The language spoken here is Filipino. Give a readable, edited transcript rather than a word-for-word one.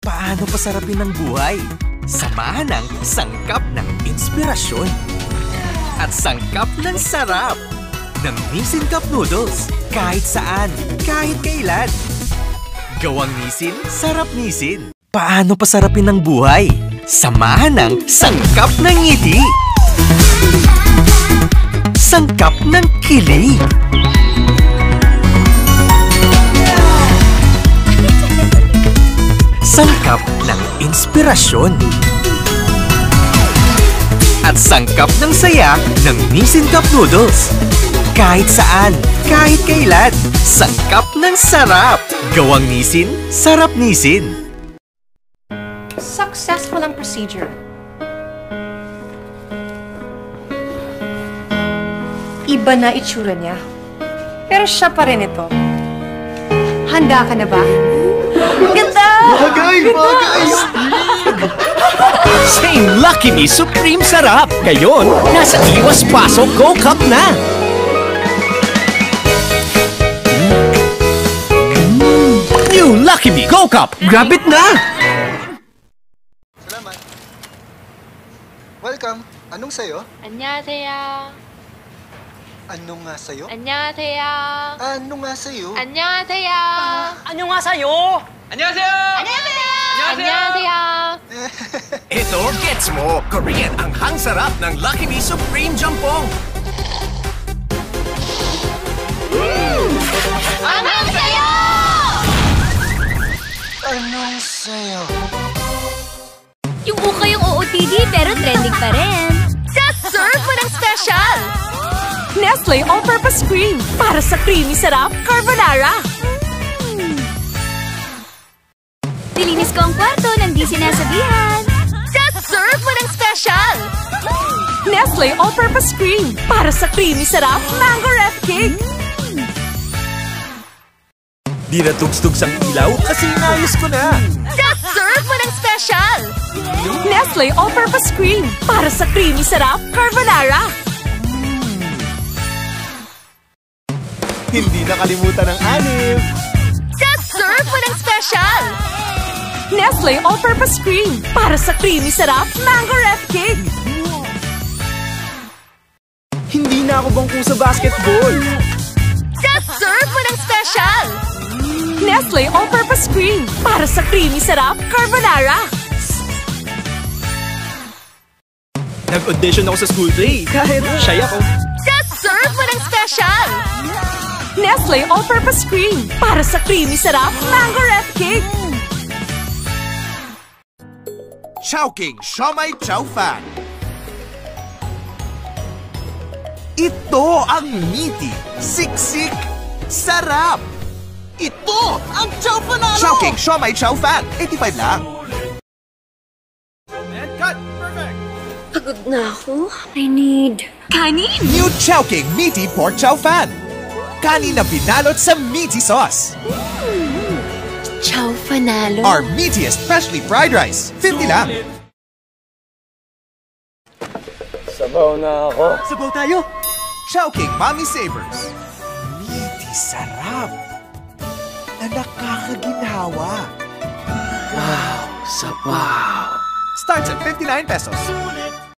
Paano pasarapin ang buhay? Samahan ng sangkap ng inspirasyon at sangkap ng sarap ng Nissin Cup Noodles. Kahit saan, kahit kailan. Gawang Nissin, sarap Nissin. Paano pasarapin ang buhay? Samahan ng sangkap ng ngiti. Sangkap ng kilig. Sangkap ng inspirasyon. At sangkap ng saya ng Nissin Cup Noodles. Kahit saan, kahit kailan. Sangkap ng sarap. Gawang Nissin, sarap Nissin. Successful ang procedure. Iba na itsura niya. Pero siya pa rin ito. Handa ka na ba? Ganda! Bagay! Bagay! Same Lucky Me Supreme Sarap! Ngayon, nasa Iwas Paso Go Cup na! New Lucky Me Go Cup! Grab it na! Salamat. Welcome. Anong sayo? 안녕하세요. Anong nga sayo? 안녕하세요. Anong nga sayo? 안녕하세요. 안녕하세요. 안녕하세요. 안녕하세요. Ito, gets mo! Korean ang hang-sarap ng Lucky Me Supreme Jampong! 안녕하세요. Anong sayo? Yung uka yung OOTD pero trending pa rin. Just serve mo ng special! Nestle All-Purpose Cream para sa creamy sarap carbonara. Nilinis ko ang kwarto nang di sinasabihan. Just serve mo ng special! Nestle All-Purpose Cream para sa creamy sarap mango ref cake. Di na tugs-tugs ang ilaw kasi inayos ko na! Just serve mo ng special! Nestle All-Purpose Cream para sa creamy sarap carbonara. Hindi nakalimutan ang anib! Just serve mo ng special! Nestle All-Purpose Cream para sa creamy sarap mango ref cake. Hindi na ako bangko sa basketball! Just serve mo ng special! Nestle All-Purpose Cream para sa creamy sarap carbonara. Nag-audition ako sa school play kahit shy ako. Just serve mo ng special! Nestle All-Purpose Cream para sa creamy sarap mango ref cake. Chowking Siomai Chow Fan. Ito ang meaty, siksik, sarap. Ito ang Chow Fanalo! Chowking Siomai Chow Fan, 85 lang. And cut! Perfect! Pagod na ako. I need kanin! New Chowking Meaty Pork Chow Fan. Kanin na binalot sa meaty sauce. Chow Fanalo. Our meatiest freshly fried rice, 50 lang. Sabaw na ako. Sabaw tayo. Chowking Mommy Savers. Meaty sarap na nakakaginhawa. Wow, sabaw. Starts at 59 pesos.